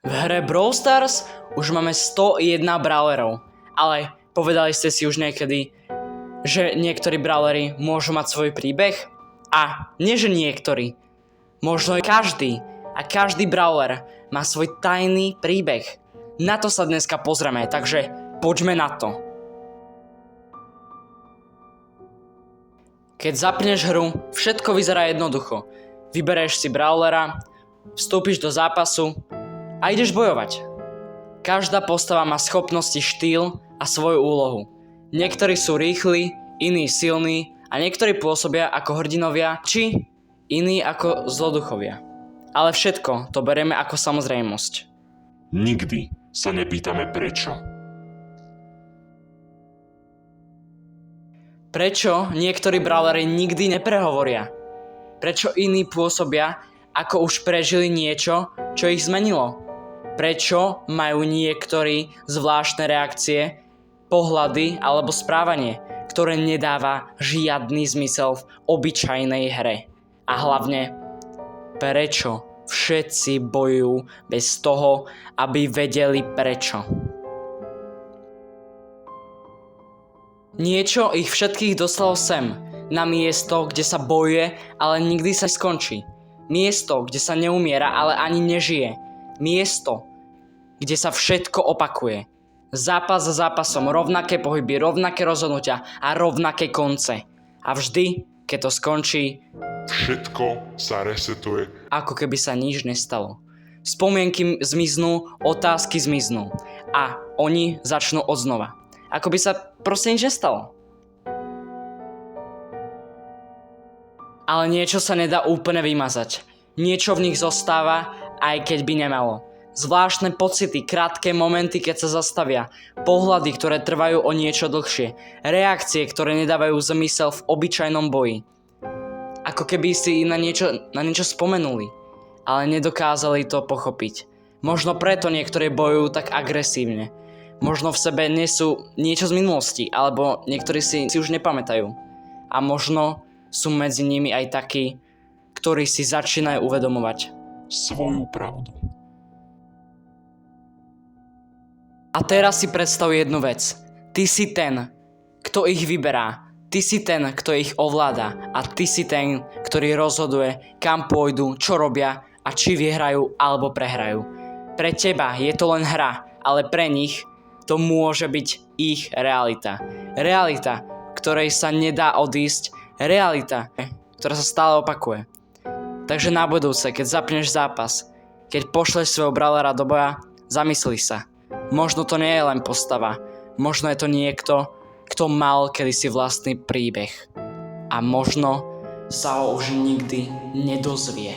V hre Brawl Stars už máme 101 brawlerov, ale povedali ste si už niekedy, že niektorí brawleri môžu mať svoj príbeh? A nie že niektorí, možno aj každý. A každý brawler má svoj tajný príbeh. Na to sa dneska pozrieme, takže poďme na to. Keď zapneš hru, všetko vyzerá jednoducho. Vybereš si brawlera, vstúpiš do zápasu a ideš bojovať. Každá postava má schopnosti, štýl a svoju úlohu. Niektorí sú rýchli, iní silní a niektorí pôsobia ako hrdinovia, či iní ako zloduchovia. Ale všetko to berieme ako samozrejmosť. Nikdy sa nepýtame prečo. Prečo niektorí brawleri nikdy neprehovoria? Prečo iní pôsobia, ako už prežili niečo, čo ich zmenilo? Prečo majú niektorí zvláštne reakcie, pohľady alebo správanie, ktoré nedáva žiadny zmysel v obyčajnej hre? A hlavne, prečo všetci bojujú bez toho, aby vedeli prečo? Niečo ich všetkých dostalo sem, na miesto, kde sa bojuje, ale nikdy sa neskončí. Miesto, kde sa neumiera, ale ani nežije. Miesto, kde sa všetko opakuje. Zápas za zápasom, rovnaké pohyby, rovnaké rozhodnutia a rovnaké konce. A vždy, keď to skončí, Všetko sa resetuje. ako keby sa nič nestalo. Spomienky zmiznú, otázky zmiznú a oni začnú odznova. Ako by sa proste nič nestalo. Ale niečo sa nedá úplne vymazať. Niečo v nich zostáva, aj keď by nemalo. Zvláštne pocity, krátke momenty, keď sa zastavia, pohľady, ktoré trvajú o niečo dlhšie, reakcie, ktoré nedávajú zmysel v obyčajnom boji. Ako keby si na niečo spomenuli, ale nedokázali to pochopiť. Možno preto niektorí bojujú tak agresívne. Možno v sebe nesú niečo z minulosti, alebo niektorí si už nepamätajú. A možno sú medzi nimi aj takí, ktorí si začínajú uvedomovať Svoju pravdu. A teraz si predstav jednu vec. Ty si ten, kto ich vyberá. Ty si ten, kto ich ovláda. A ty si ten, ktorý rozhoduje, kam pôjdu, čo robia a či vyhrajú alebo prehrajú. Pre teba je to len hra, ale pre nich to môže byť ich realita. Realita, ktorej sa nedá odísť. Realita, ktorá sa stále opakuje. Takže na budúce, keď zapneš zápas, keď pošleš svojho brawlera do boja, zamysli sa. Možno to nie je len postava. Možno je to niekto, kto mal kedysi vlastný príbeh. A možno sa ho už nikdy nedozvie.